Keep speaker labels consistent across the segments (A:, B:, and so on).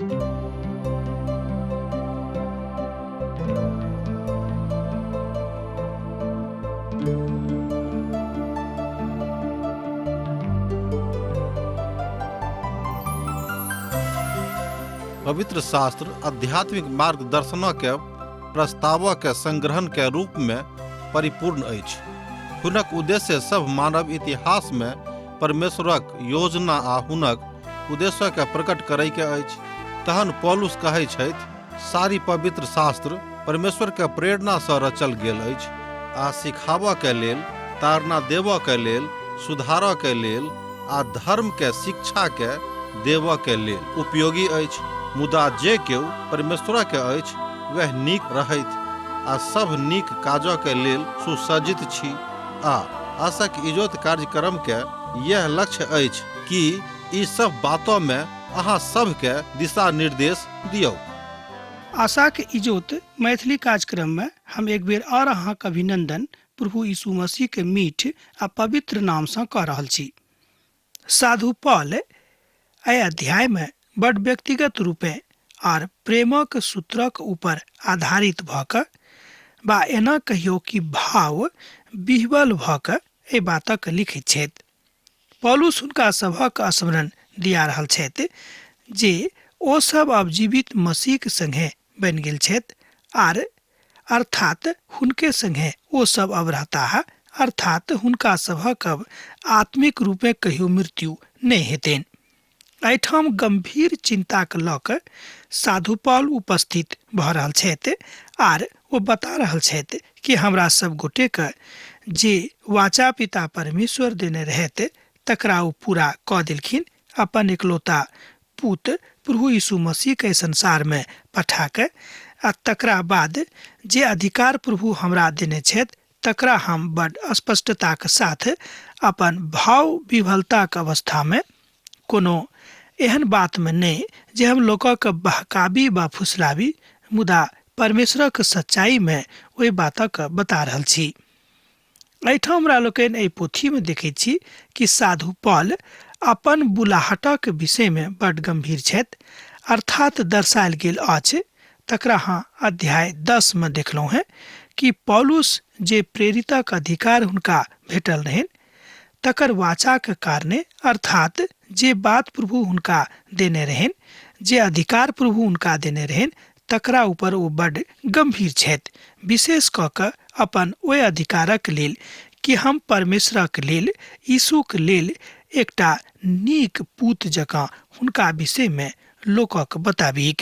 A: पवित्र शास्त्र आध्यात्मिक मार्गदर्शन के प्रस्ताव के संग्रहण के रूप में परिपूर्ण अछि। हुनक उद्देश्य सब मानव इतिहास में परमेश्वरक योजना आ हुनक उद्देश्य के प्रकट करय के अछि। तहन पौलुस कहै छथि, सारी पवित्र शास्त्र परमेश्वर के प्रेरणा सँ रचल गेल अछि आ सिखाबऽ के लेल, ताड़ना देबऽ के लेल, सुधारऽ के लेल आ धर्म के शिक्षा के देबऽ के लेल उपयोगी अछि। मुदा जे केओ परमेश्वर के अछि वह नीक रहैत आ सब नीक काजों के लेल सुसज्जित छी। आ आशाक इजोत कार्यक्रम के यह लक्ष्य अछि कि ई सब बातों में अहाँ सब के दिशा निर्देश दियौ।
B: आशा के इजोत मैथिली कार्यक्रम में हम एक बेर और अहाँ के अभिनंदन प्रभु यीशु मसीह के मीठ आ पवित्र नाम से कह रहल छी। साधु पौल एहि अध्याय में बड़ व्यक्तिगत रूपे और प्रेमक सूत्रक ऊपर आधारित भ क बा एना कहियो कि भाव विह्वल भ क ए बातक लिखित छथि। पौलुस हुनका सभक स्मरण दिया रहल छथि जे ओ सब अब जीवित मसीह के संगे बन गेल छथि आर अर्थात हुनके संगे ओ सब अब रहता है, अर्थात हुनका सभक अब आत्मिक रूपे कहियो मृत्यु नहीं हेतैन। एहिठाम गंभीर चिंता के लऽ कऽ साधु पौल उपस्थित भऽ रहल छथि आर वो बता रहल छथि कि हमरा सब गोटे के जे वाचा पिता परमेश्वर देने रहते तकरा ओ पूरा कऽ देलखिन, अपन इकलौता पुत प्रभु यीशु मसीह के संसार में पठा के आ तकरा बाद जे अधिकार प्रभु हमरा देने छथि तकरा हम बड़ स्पष्टता के साथ अपन भाव विह्वलता के अवस्था में कोनो एहन बात में नहीं जे हम लोगों के बहकाबी व फुसलाबी, मुदा परमेश्वर के सच्चाई में वही बातक बता रहल छी। एहिठाम हमरा लोकनि एहि पोथी में देखै छी कि साधु पौल अपन बुलाहटक विषय में बड़ गंभीर छथि, अर्थात दर्शायल गेल अछि। तकरा हाँ अध्याय 10 में देखलहुँ हैं कि पौलुस जे प्रेरितक अधिकार हुनका भेटल रहन तकर वाचा के कारणे, अर्थात जे बात प्रभु हुनका देने रहन, जे अधिकार प्रभु हुनका देने रहन तकरा ऊपर वो बड़ गंभीर छथि, विशेष क के अपन ओहि अधिकारक लेल कि हम परमेश्वरक लेल, यीशु के लेल एकटा नीक पूत जकाँ हुनका विषय में लोकक बताबीक।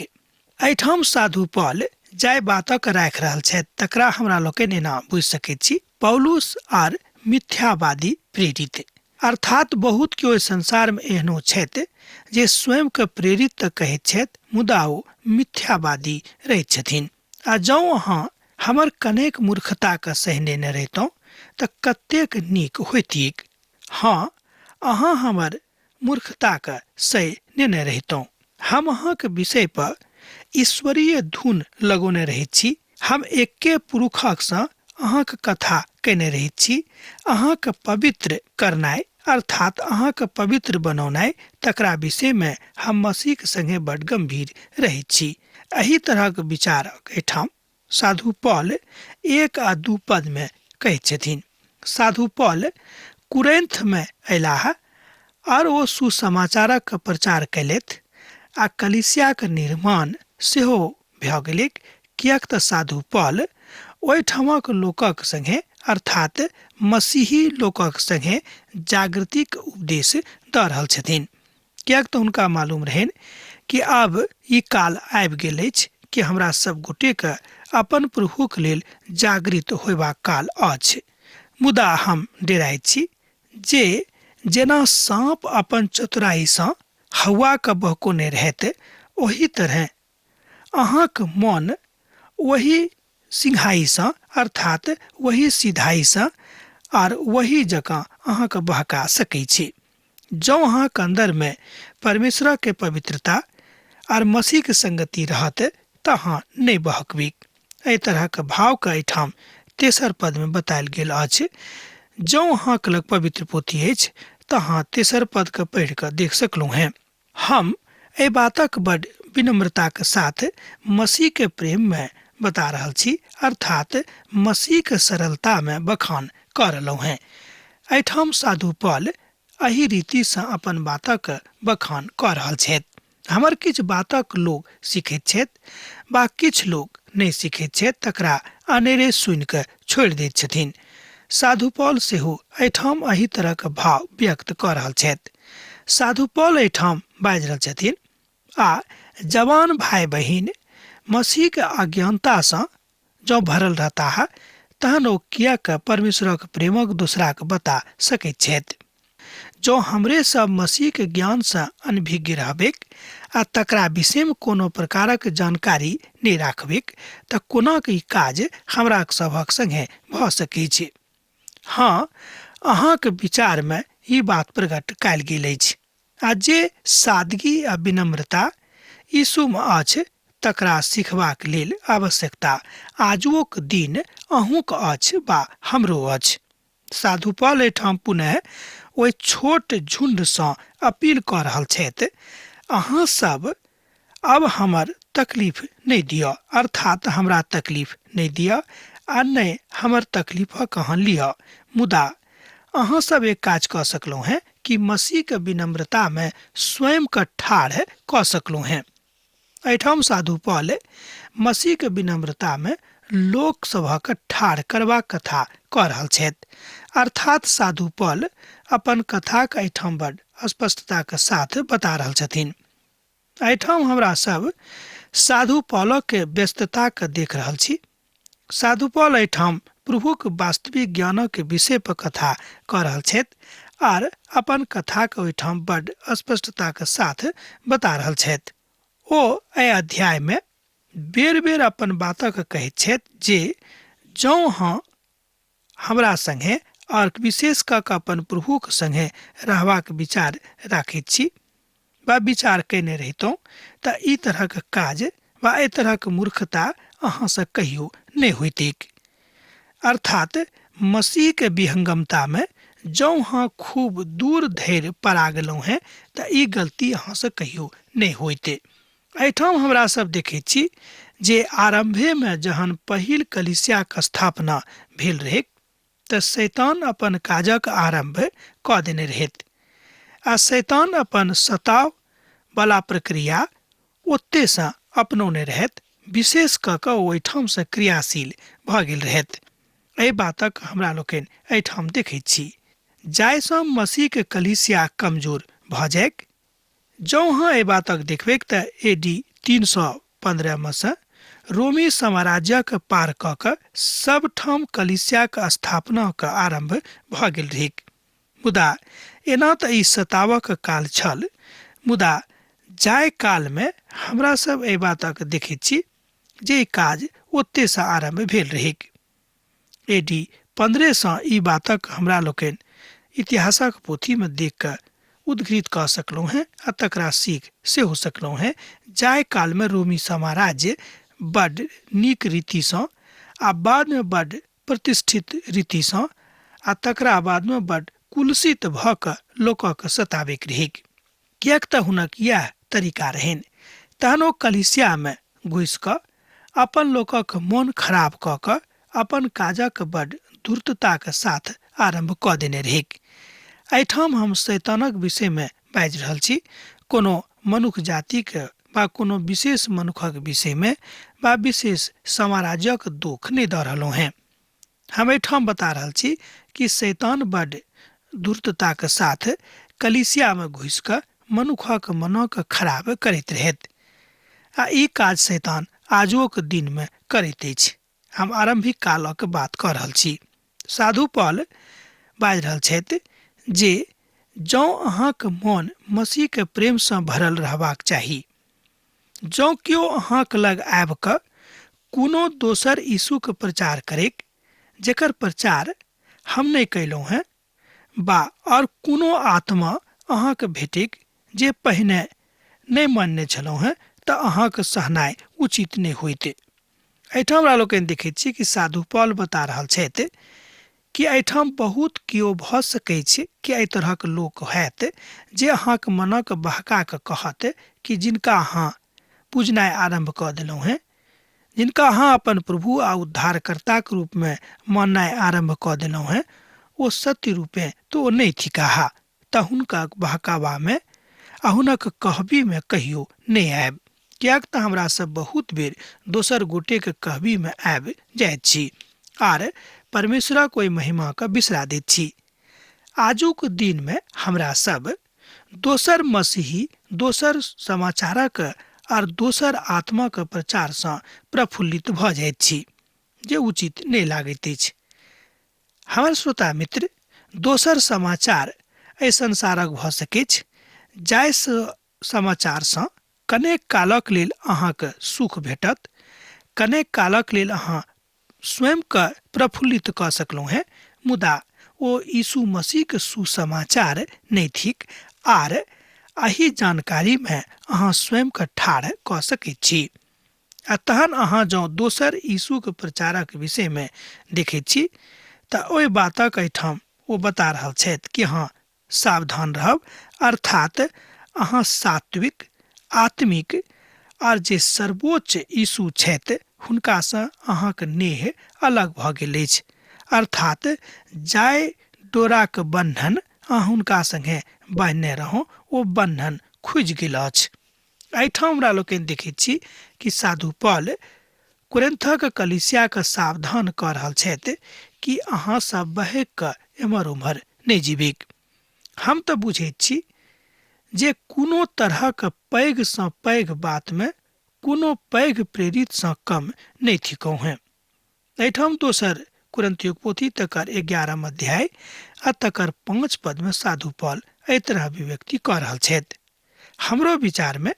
B: एहिठाम साधु पौल जाय बातक राखि रहल छथि तकरा हमरा लोकनि एना बुझि सकैत छी, पौलुस आर मिथ्यावादी प्रेरित, अर्थात बहुत केओ संसार में एहनो छथि जे स्वयं के प्रेरित तऽ कहैत छथि मुदा ओ मिथ्यावादी रहैत छथिन। आ जँ अहाँ हमर कनेक मूर्खता के सहने न रहितहुँ तऽ कतेक नीक होइतिक। हाँ, अहाँ हमर मूर्खता के सह न रहितहुँ। हम अहाँ के विषय पर ईश्वरीय धुन लगौने रहैत छी। हम एके पुरुषक सँ अहाँ के कथा कहने रहैत छी। अहाँ के पवित्र करनाइ, अर्थात अहाँ के पवित्र बनौनाइ, तकरा विषय में हम मसीह के संगे बड़ गंभीर रहैत छी। एही तरह के विचार एठाम साधु पौल 1 आ 2 पद में कहैत छथिन। साधु पौल कुरिन्थ में अयलाह और ओ सुसमाचारक प्रचार कयलथि आ कलीसिया के निर्माण सेहो भऽ गेलैक, कियाक तऽ साधु पौल ओहिठामक लोकक संगे, अर्थात मसीही लोकक संगे जागृतिक उपदेश दऽ रहल छथिन। कियाक तऽ हुनका मालूम रहन कि अब ई काल आबि गेल अछि कि हमरा सब गोटे के अपन प्रभुक लेल जागृत होयबाक काल अछि। मुदा हम डेराइत छी जे जेना साँप अपन चतुराई सँ हवा के बहकोने रहत, ओही तरह अहाँक मन वही सिंहाई सँ, अर्थात वही सीधाई सँ और वही जगह अहाँके बहका सकै छी। जँ अहाँके अंदर में परमेश्वर के पवित्रता और मसीह के संगति रहत तऽ अहाँ नहीं बहकबी। एहि तरह के भाव के एहिठाम 3 पद में बतायल गेल अछि। जँ अहाँके लग पवित्र पोथी अछि तऽ अहाँ 3 पद के पढ़ि कऽ देख सकलहुँ हैं। हम एहि बातक बड़ विनम्रता के साथ मसीह के प्रेम में बता रहल छी, अर्थात मसीह के सरलता में बखान कर रहलहुँ हैं। एहिठाम साधु पॉल एही रीति से अपन बातक बखान कर रहल छथि। हमर किछु बातक लोग सीखैत छथि, बा किछु लोग नहीं सीखैत छथि, तकरा अनेरे सुनि के छोड़ि दैत छथिन। साधु पॉल सेहो एहिठाम एही तरह के भाव व्यक्त कर रहल छथि। साधु पॉल एहिठाम बाजि रहल छथिन, आ जवान भाई बहिन मसीह के अज्ञानता से जो भरल रहता है, तहन ओ किया के परमेश्वरक प्रेमक दूसरा के बता सकैत छथि। जो हमरे सब मसीह के ज्ञान से अनभिज्ञ रहबेक आ तकरा विषय में कोनो प्रकारक जानकारी नहीं राखबेक, त कोना के ई काज हमरा सभक संगे भ सकै छै। हाँ, अहाँके विचार में ई बात प्रकट कयल गेल अछि, आ जे सादगी आ विनम्रता यीशु में अछि तकरा सिखबाक लेल आवश्यकता आजुक दिन अहूँक अछि बा हमरो अछि। साधु पॉल एहिठाम पुनः ओहि छोट झुंड सँ अपील कऽ रहल छथि, अहाँ सब अब हमर तकलीफ नहीं दिया, अर्थात हमरा तकलीफ नहीं दिया आ नहीं हमर तकलीफक अहाँ लिया, मुदा अहाँ सब एक काज कऽ सकलहुँ हैं कि मसीह के विनम्रता में स्वयं के ठाढ़ कऽ सकलहुँ हैं। एहिठाम साधु पॉल मसीह के विनम्रता में लोक सभक ठाढ़ करबाक कथा कऽ रहल छथि, अर्थात साधु पॉल अपन कथा के एहिठाम बड़ स्पष्टता के साथ बता रहल छथिन। एहिठाम हमरा सब साधु पॉल के व्यस्तता के देख रहल छी। साधु पॉल एहिठाम प्रभु के वास्तविक ज्ञान के विषय पर कथा कऽ रहल छथि, आर अपन कथा के ओहिठाम बड़ स्पष्टता के साथ बता रहल छथि। ओ एहि अध्याय में बेर बेर अपन बातक कहैत छथि जे जँ हाँ हमरा संगे और विशेष कऽ कऽ अपन प्रभु के संगे रहबाक विचार राखैत छी, बा विचार कयने रहितहुँ, तऽ ई तरहक काज बा एहि तरहक मूर्खता अहाँ से कहियो नहीं होइतैक। अर्थात मसीह के विहंगमता में जँ हाँ खूब दूर धरि परा गेलहुँ हैं, तऽ ई गलती अहाँ से कहियो नहीं होइते। एहिठाम हमरा सब देखैत छी जे आरंभे में जहन पहिल कलीसिया के स्थापना भेल रहै, तऽ शैतान अपन काजक आरंभ कऽ देने रहैत, आ शैतान अपन सताव वाला प्रक्रिया ओते से अपनौने रहैत, विशेष कऽ कऽ ओहिठाम से क्रियाशील भऽ गेल रहैत। एहि बातक हमरा लोकनि एहिठाम देखैत छी, जाहिसँ मसीह के कलीसिया कमजोर भऽ जायक। जँ हाँ एहि बातक देखबेक तऽ AD 315 में से रोमी साम्राज्यक पार कऽ कऽ सबठाम कलीसिया के स्थापना के आरंभ भऽ गेल रहै, मुदा एना तऽ ई सतावक काल छल, मुदा जाय काल में हमरा सब एहि बातक देखैत छी जे ई काज ओते से आरंभ भेल रहै। AD 15 सँ ई बातक हमरा लोकनि इतिहासक पोथी में देख कऽ उद्घृत कऽ सकलहुँ हैं, आ तकरा सीख सेहो सकलहुँ हैं। जाय काल में रोमी साम्राज्य बड़ नीक रीति सँ आ बाद में बड़ प्रतिष्ठित रीति सँ आ तकरा बाद में बड़ कुलसित भऽ कऽ लोकक सताबैक रहै, किएक तऽ हुनक इएह तरीका रहनि। तहन ओ कलीसिया में घुसि कऽ अपन लोकक मोन खराब कऽ कऽ अपन काजक बड़ धूर्तता के साथ आरंभ कऽ देने रहै। एहिठाम हम शैतानक विषय में बाजि रहल छी, कोनो मनुख जाति के बा कोनो विशेष मनुखक विषय में बा विशेष साम्राज्यक दोष नहीं दऽ रहलहुँ हैं। हम एहिठाम बता रहल छी कि शैतान बड़ धूर्तता के साथ कलीसिया में घुसि कऽ मनुखक मनक खराब करैत रहैत, आ ई काज शैतान आजुक दिन में करैत अछि। हम आरंभिक कालक बात कऽ रहल छी। साधु पॉल बाजि रहल छथि जे जँ अहाँक मोन मसीह के प्रेम सँ भरल रहबाक चाही, जँ केओ अहाँक लग आबि कऽ कोनो दोसर यीशु के प्रचार करैक जेकर प्रचार हम नहीं कयलहुँ हैं, बा और कोनो आत्मा अहाँके भेटैक जे पहिने नहीं मानने छलहुँ हैं, तऽ अहाँके सहनाइ उचित नहीं होइते। एहिठाम हमरा लोकनि देखैत छी कि साधु पॉल बता रहल छथि कि एहिठाम बहुत केओ भऽ सकैत छै कि एहि तरहक लोक हैत जे अहाँके मनक बहका कऽ कहत कि जिनका अहाँ पूजनाय आरंभ कऽ देलहुँ हैं, जिनका अहाँ अपन प्रभु आ उद्धारकर्ता के रूप में माननाय आरंभ कऽ देलहुँ हैं, ओ सत्य रूपे तो ओ नहीं थिकाहा, तऽ हुनका बहकावा में आ हुनक कहबी में कहियो नहीं आयब। कियाक तऽ हमरा सब बहुत बेर दोसर गोटे के कहबी में आबि जाइत छी आर परमेश्वरक ओहि महिमा के बिसरा दैत छी। आजुक दिन में हमरा सब दोसर मसीही, दोसर समाचारक आर दोसर आत्मा के प्रचार से प्रफुल्लित भ जाइत छी, जे उचित नहीं लागैत अछि। हमर श्रोता मित्र, दोसर समाचार एहि संसारक भ सकैछ, जाहि समाचार से कनेक कालक लेल अहाँके सुख भेटत, कनेक कालक लेल अहाँ स्वयं के प्रफुल्लित कऽ सकलहुँ हैं, मुदा ओ यीशु मसीह के सुसमाचार नहीं थिक आर एही जानकारी में अहाँ स्वयं के ठाढ़ कऽ सकैत छी। आ तहन अहाँ जँ दोसर यीशु के प्रचारक विषय में देखैत छी तऽ ओहि बातक एहिठाम ओ बता रहल छथि कि अहाँ सावधान रहब, अर्थात अहाँ सात्विक, आत्मिक आर जे सर्वोच्च यीशु छथि हुनकासँ अहाँके नेह अलग भऽ गेल अछि, अर्थात जाय डोराक बंधन अहाँ हुनका संगे बान्हने रहौ ओ बंधन खुजि गेल अछि। एहिठाम हमरा लोकनि देखैत छी कि साधु पौल कुरिन्थक कलीसिया के सावधान कऽ रहल छथि कि अहाँ सब बहक कऽ एम्हर उम्हर नहीं जीबिक। हम तऽ बुझैत छी जे कोनो तरहक पैघ सँ पैघ बात में कोनो पैघ प्रेरित सँ कम नहीं थिकौ हैं। एहिठाम दोसर कुरिन्थियों पोथी तकर 11 अध्याय आ तकर 5 पद में साधु पौल एहि तरह अभिव्यक्ति कऽ रहल छथि। हमरो विचार में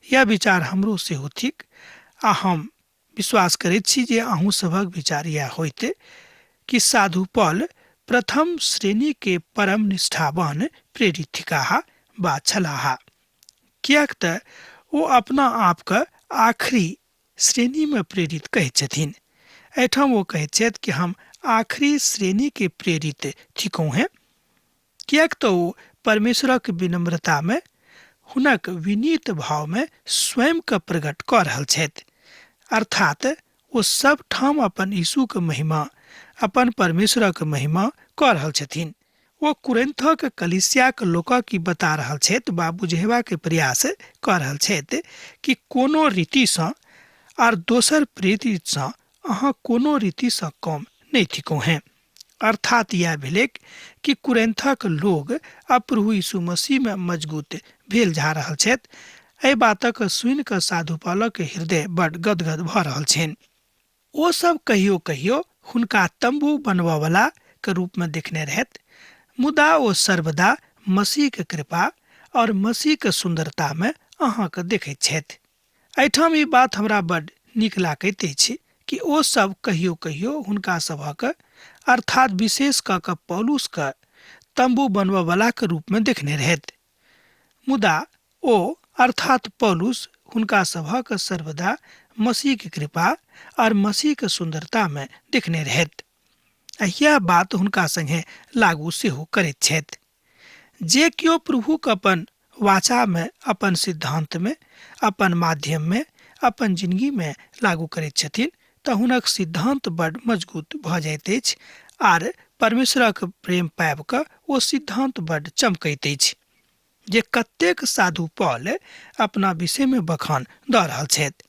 B: यह विचार हमरो सेहो थिक आ हम विश्वास करैत छी जे अहूँ सभक विचार यह होइत कि साधु पौल प्रथम श्रेणी के परम निष्ठावान प्रेरित थिकाहा बा छलाहा। कियाक तऽ ओ अपना आप के आखिरी श्रेणी में प्रेरित कहैत छथिन। एहिठाम वो कहैत छथि कि हम आखिरी श्रेणी के प्रेरित थिकौ हैं, कियाक तऽ ओ परमेश्वरक विनम्रता में, हुनक विनीत भाव में स्वयं के प्रकट कऽ रहल छथि, अर्थात वो सब ठाम अपन यीशु के महिमा, अपन परमेश्वरक महिमा कऽ रहल छथिन। वो कुरिन्थक कलीसिया के लोकक की बता रहल छथि बा बुझेबा के प्रयास कऽ रहल छथि कि कोनो रीति सँ आर दोसर प्रेरित सँ अहाँ कोनो रीति सँ कम नहीं थिकौ हैं, अर्थात यह भेलै कि कुरिन्थक लोग अब प्रभु यीशु मसीह में मजबूत भेल जा रहल छथि। एहि बातक सुनि कऽ साधु पौलक हृदय बड़ गदगद भऽ रहल छनि। ओ सब कहियो कहियो हुनका तंबू बनबय वाला के रूप में देखने रहथि, मुदा ओ सर्वदा मसीह के कृपा और मसीह के सुंदरता में अहाँके देखैत छथि। एहिठाम ई बात हमरा बड़ नीक लागैत अछि कि ओ सब कहियो कहियो हुनका सभक, अर्थात विशेष कऽ कऽ पौलुस के तंबू बनबय वाला के रूप में देखने रहथि, मुदा ओ अर्थात पौलुस हुनका सभक सर्वदा मसीह के कृपा और मसीह के सुंदरता में देखने रहथि। यह बात हुनका संगे लागू सेहो करैत छथि। जे कियो प्रभु के अपन वाचा में, अपन सिद्धांत में, अपन माध्यम में, अपन जिंदगी में लागू करैत छथिन तऽ हुनक सिद्धांत बड़ मजबूत भऽ जाइत अछि आर परमेश्वरक प्रेम पाबि कऽ ओ सिद्धांत बड़ चमकैत अछि, जे कतेक साधु पौल अपना विषय में बखान दऽ रहल छथि।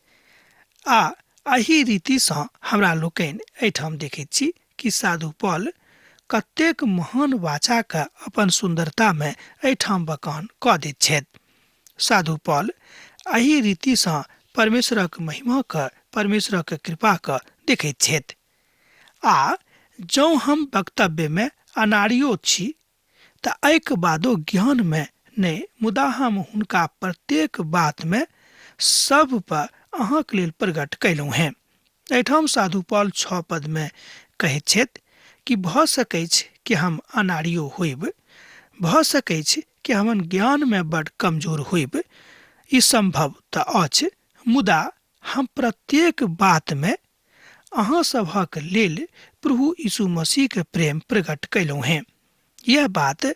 B: आ एही रीति सँ हमरा लोकनि एहिठाम देखैत छी कि साधु पौल कतेक महान वाचा के अपन सुंदरता में एहिठाम बखान कऽ दैत छथि। साधु पौल एही रीति सँ परमेश्वरक महिमा के, परमेश्वरक कृपा के देखैत छथि। आ जँ हम वक्तव्य में अनाड़ियो छी तऽ एहिके बादो ज्ञान में नहीं, मुदा हम हुनका प्रत्येक बात में सब पर अहाँके लेल प्रकट कैलहुँ हैं। एहिठाम साधु पौल 6 पद में कहैत छथि कि भऽ सकैछ कि हम अनाड़ियो होइब, भऽ सकैछ कि हम ज्ञान में बड़ कमजोर होइब, ई संभव तऽ अछि, मुदा हम प्रत्येक बात में अहाँ सभक लेल प्रभु यीशु मसीह के प्रेम प्रकट कैलहुँ हैं। यह बात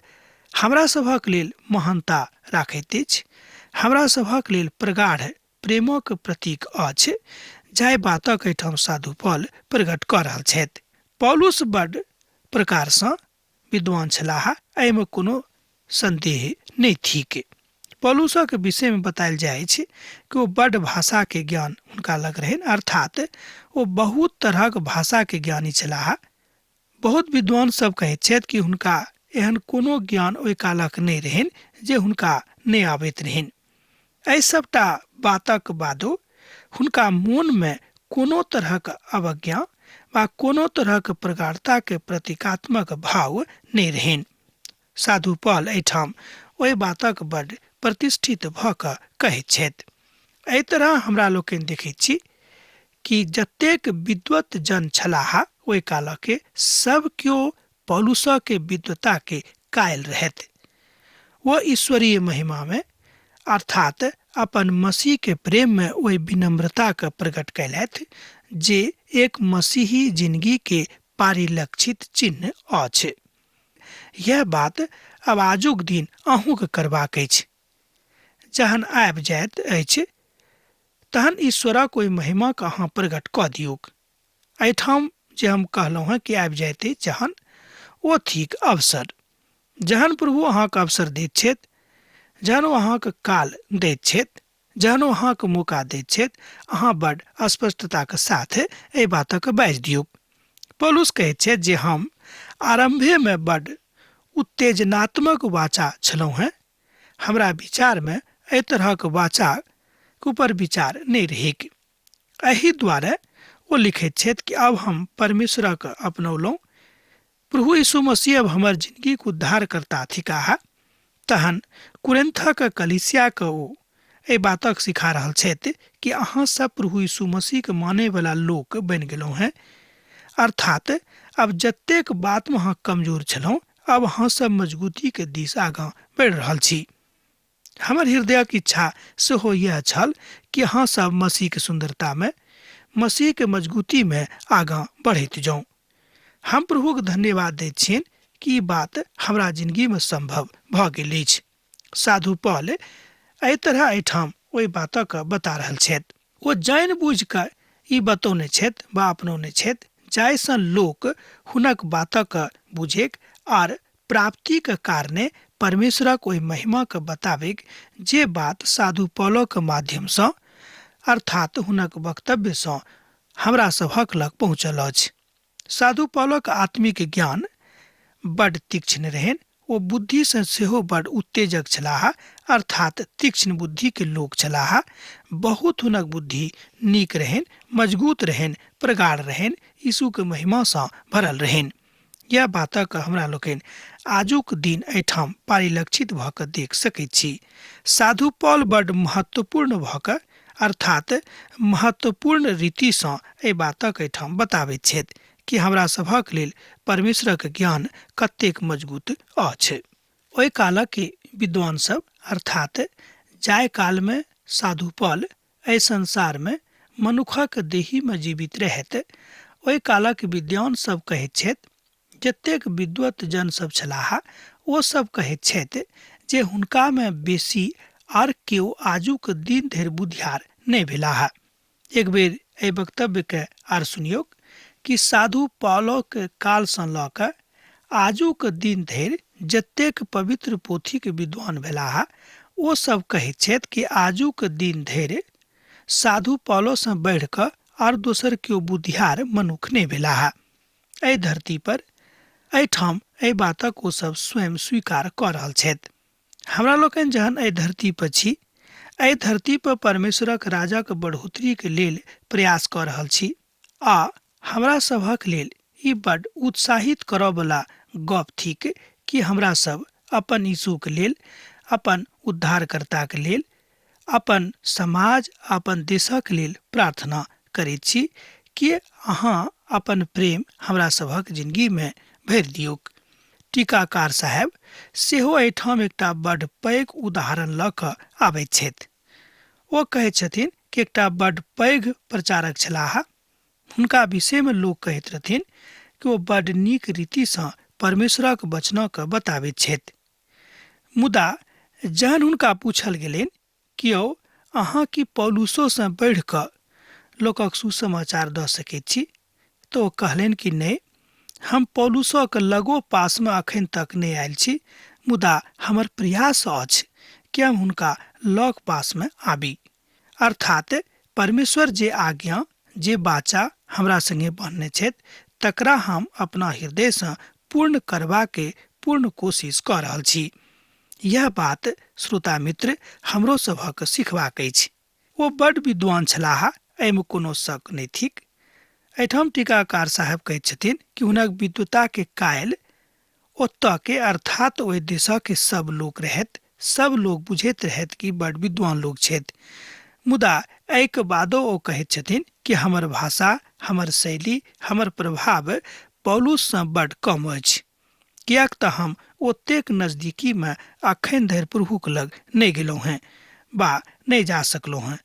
B: हमरा सभक लेल महानता राखैत अछि, हमरा सभक लेल प्रगाढ़ प्रेमक प्रतीक अछि जाहि बातक एहिठाम साधु पॉल प्रकट कऽ रहल छथि। पौलुस बड्ड प्रकारसँ विद्वान छलाह, एहिमे कोनो संदेह नहि थिक। पौलुसक विषयमे बतायल जाइ छै कि ओ बड्ड भाषाके ज्ञान हुनका लग रहनि, अर्थात ओ बहुत तरहक भाषाके ज्ञानी छलाह। बहुत विद्वान सब कहैत छथि कि हुनका एहन कोनो ज्ञान ओहि कालक नहि रहनि जे हुनका नहि आबैत रहनि। एहि सबटा बातक बादो हुनका मोनमे कोनो तरहक अवज्ञा वा कोनो तरहक प्रगाढ़ताके प्रतीकात्मक भाव नहि रहनि। साधु पॉल एहिठाम ओहि बातक बड्ड प्रतिष्ठित भऽ कऽ कहैत छथि। एहि तरह हमरा लोकनि देखैत छी कि जतेक विद्वत जन छलाह ओहि कालके सब केओ पौलुसके विद्वताके कायल रहथि। वो ईश्वरीय महिमामे अर्थात अपन मसीह के प्रेम में ओहि विनम्रता के प्रकट कैलथि जे एक मसीही जिंदगी के पारिलक्षित चिन्ह अछि। यह बात अब आजुक दिन अहूँके करबाक अछि। जहन आबि जाइत अछि तहन ईश्वरक ओहि महिमाक अहाँ प्रकट कऽ दियौक। एहिठाम जे हम कहलहुँ हेँ कि आबि जाइत अछि जहन, ओ थिक अवसर। जहन प्रभु अहाँके अवसर दैत छथि, जहन ओ अहाँके काल दैत छथि, जहन ओ अहाँके मौका दैत छथि, अहाँ बड्ड स्पष्टताके साथ एहि बातक बाजि दियौक। पौलुस कहैत छथि जे हम आरंभेमे बड्ड उत्तेजनात्मक वाचा छलहुँ हेँ। हमरा विचारमे एहि तरहक वाचाक ऊपर विचार नहि रहैक। एहि दुआरे ओ लिखैत छथि कि अब हम परमेश्वरक अपनौलहुँ, प्रभु यीशु मसीह अब हमर जिंदगीके उद्धारकर्ता थिकाह। तहन कुरिन्थक कलीसियाके ओ एहि बातक सिखा रहल छथि कि अहाँ सब प्रभु यीशु मसीहके मानैवला लोक बनि गेलहुँ हेँ। अर्थात अब जतेक बातमे अहाँ कमजोर छलहुँ, अब अहाँ सब मजबूतीके दिस आगाँ बढ़ि रहल छी। हमर हृदयक इच्छा सेहो यह छल कि अहाँ सब मसीहके सुन्दरतामे, मसीहके मजबूतीमे आगाँ बढ़ैत जाउँ। हम प्रभुके धन्यवाद दैत छियनि कि ई बात हमरा जिंदगीमे संभव भऽ गेल अछि। साधु पॉल एहि तरह एहिठाम ओहि बातक बता रहल छथि। ओ जानि बूझि कऽ ई बतौने छथि वा अपनौने छथि जाहिसँ लोक हुनक बातक बुझेक आर प्राप्तिक कारणे परमेश्वरक ओहि महिमाके बताबैक जे बात साधु पौलक माध्यमसँ अर्थात हुनक वक्तव्यसँ हमरा सभक लग पहुँचल अछि। साधु पौलक आत्मिक ज्ञान बड्ड तीक्ष्ण रहनि। ओ बुद्धि से सेहो बड्ड उत्तेजक छलाह, अर्थात तीक्ष्ण बुद्धि के लोक छलाह। बहुत हुनक बुद्धि नीक रहनि, मजबूत रहनि, प्रगाढ़ रहनि, यीशु के महिमा सँ भरल रहनि। यह बातक हमरा लोकनि आजुक दिन एहिठाम पारिलक्षित भऽ कऽ देख सकैत छी। साधु पौल बड्ड महत्वपूर्ण भऽ कऽ अर्थात महत्वपूर्ण रीतिसँ एहि बातक एहिठाम बताबैत छथि कि हमरा सभक लेल परमेश्वरक ज्ञान कतेक मजबूत अछि। ओहि कालक विद्वान सब अर्थात जाहि कालमे साधु पौल एहि संसारमे मनुखक देहीमे जीवित रहैत, ओहि कालक विद्वान सब कहैत छथि, जतेक विद्वत जन सब छलाह ओ सब कहैत छथि जे हुनकामे बेसी आर केओ आजुक दिन धरि बुधियार नहि भेलाह। एक बेर एहि वक्तव्यके आर सुनियौक कि साधु पौलक कालसँ लऽ कऽ आजुक दिन धरि जतेक पवित्र पोथीके विद्वान भेलाह, ओ सब कहैत छथि कि आजुक दिन धरि साधु पौलोसँ बढ़ि कऽ आर दोसर केओ बुधियार मनुख नहि भेलाह। एहि धरती पर एहिठाम एहि बातक ओ सब स्वयं स्वीकार कऽ रहल छथि। हमरा लोकनि जहन एहि धरती पर छी, एहि धरती पर परमेश्वरक राजक बढ़ोतरीके लेल प्रयास कऽ रहल छी आ हमरा सभक लेल ई बड्ड उत्साहित करयवला गप थिक कि हमरा सब अपन यीशुके लेल, अपन उद्धारकर्ताके लेल, अपन समाज, अपन देशक लेल प्रार्थना करैत छी कि अहाँ अपन प्रेम हमरा सभक जिंदगीमे भरि दियौक। टीकाकार साहेब सेहो एहिठाम एकटा बड्ड पैघ उदाहरण लऽ कऽ आबैत छथि। ओ कहैत छथिन कि एकटा बड्ड पैघ प्रचारक छलाह। हुनका विषयमे लोक कहैत रहथिन कि ओ बड्ड नीक रीतिसँ परमेश्वरक वचनक बताबैत छथि। मुदा जहन हुनका पूछल गेलनि कि यौ अहाँ की पौलुसो से बढ़ कऽ लोकक सुसमाचार दऽ सकैत छी? तो कहलनि कि नहि, हम पौलुसक लगो पास में अखन तक नहीं आयल छी, मुदा हमर प्रयास अछि कि हम हुनका लग पास में आबी। अर्थात परमेश्वर जे आज्ञा, जे बाचा हमरा संगे बहने छथि, तकरा हम अपना हृदय से पूर्ण करबा के पूर्ण कोशिश कऽ रहल छी। यह बात श्रोता मित्र हमरो सभक सिखबाक अछि। ओ बड विद्वान छलाह, एहिमे कोनो शक नहि थिक। एहिठाम टीकाकार साहब कहैत छथिन कि हुनक विद्वता के कायल ओतऽ के अर्थात ओहि देशक के सब लोग रहैत, सब लोग बुझैत रहैत कि बड विद्वान लोग छथि। मुदा एहिके बादो ओ कहैत छथिन कि हमर भाषा, हमर शैली, हमर प्रभाव पौलुस से बड कम अछि, कियाक तऽ हम ओतेक नजदीकी में अखन धरि प्रभुक लग नहीं गेलहुँ हैं बा नहीं जा सकलहुँ हैं।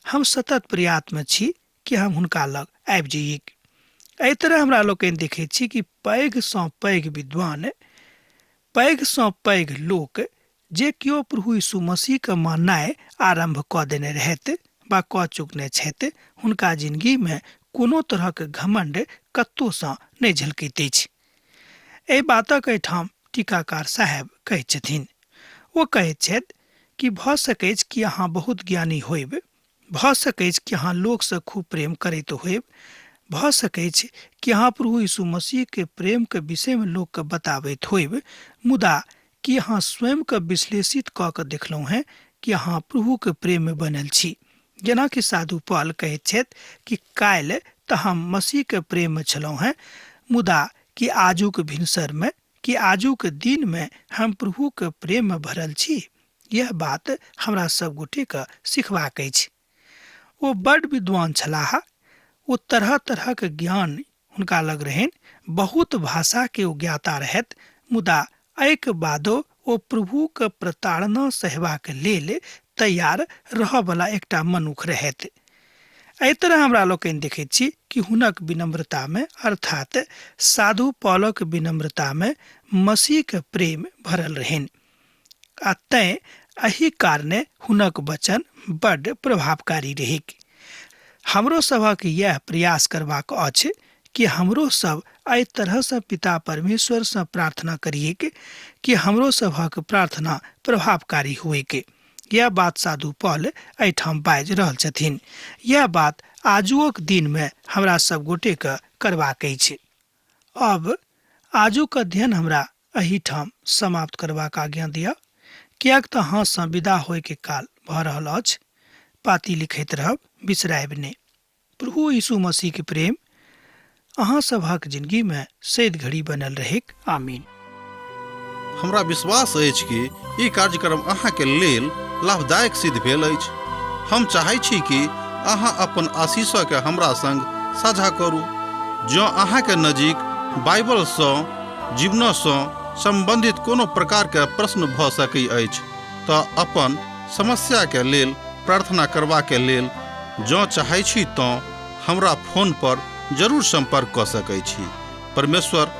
B: हम सतत प्रयास में छी कि हम हुनका लग आबि जाइए। एहि तरह हमरा लोकनि देखैत छी कि पैघ सँ पैघ विद्वान, पैघ सँ पैघ लोक जे केओ प्रभु यीशु मसीह के माननाइ आरंभ कऽ देने रहथि बा कऽ चुकने छथि, हुनका जिंदगी में कोनो तरहक घमंड कतौ सँ नहीं झलकैत अछि। एहि बातक एहिठाम टीकाकार साहब कहैत छथिन। ओ कहैत छथि कि भऽ सकैछ कि अहाँ बहुत ज्ञानी होइब, भऽ सकैछ कि अहाँ लोक से खूब प्रेम करैत होइब, भऽ सकैछ कि अहाँ प्रभु यीशु मसीह के प्रेम के विषय में लोक के बताबैत होइब, मुदा कि अहाँ स्वयं के विश्लेषित कऽ के देखलहुँ हैं कि अहाँ प्रभु के प्रेम में बनल छी। जेना कि साधु पौल कहैत छथि कि काल्हि तऽ हम मसीह के प्रेम में छलहुँ हैं, मुदा कि आजुक भिनसर में, कि आजुक दिन में हम प्रभु के प्रेम में भरल छी। यह बात हमरा सब गोटे के सिखबाक अछि। ओ बड विद्वान छलाह, ओ तरह तरह के ज्ञान हुनका लग रहनि, बहुत भाषा के ओ ज्ञाता रहथि, मुदा एहिके बादो ओ प्रभु के प्रताड़ना सहबाक लेल तैयार रहऽ वाला एकटा मनुख रहथि। एहि तरह हमरा लोकनि देखैत छी कि हुनक विनम्रता में, अर्थात साधु पौलक विनम्रता में मसीह के प्रेम भरल रहनि, आ तैं एहि कारणे हुनक वचन बड प्रभावकारी रहेक। हमरो सभक यह प्रयास करबाक अछि कि हमरो सब एहि तरह से पिता परमेश्वर से प्रार्थना करिए कि हमरो सभक प्रार्थना प्रभावकारी हुए के। यह बात साधु पौल एहिठाम बाजि रहल छथिन। यह बात आजुक दिन में हमरा सब गोटे के करबाक अछि। अब आजुक अध्ययन हमरा एहिठाम समाप्त करबाक आज्ञा दिअ, कियाक तऽ अहाँ सँ विदा होय के काल भऽ रहल अछि। पाती लिखैत रहब, बिसरायब नहि। प्रभु यीशु मसीह के प्रेम अहाँ सभक जिंदगी में सैद घड़ी बनल रहेक। आमीन।
A: हमरा विश्वास अछि कि ई कार्यक्रम अहाँ के लेल लाभदायक सिद्ध भेल अछि। हम चाहै छी कि अहाँ अपन आशीषों के हमरा संग साझा करू। जँ अहाँ के नजीक बाइबल सँ, जीवन सँ संबंधित कोनो प्रकार के प्रश्न भऽ सकैत अछि तऽ अपन समस्या के लेल प्रार्थना करबा के लेल जँ चाहै छी तऽ हमरा फोन पर जरूर संपर्क कऽ सकैत छी। परमेश्वर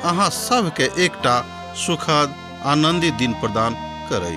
A: अहाँ सब के एकटा सुखद आनंदित दिन प्रदान करै।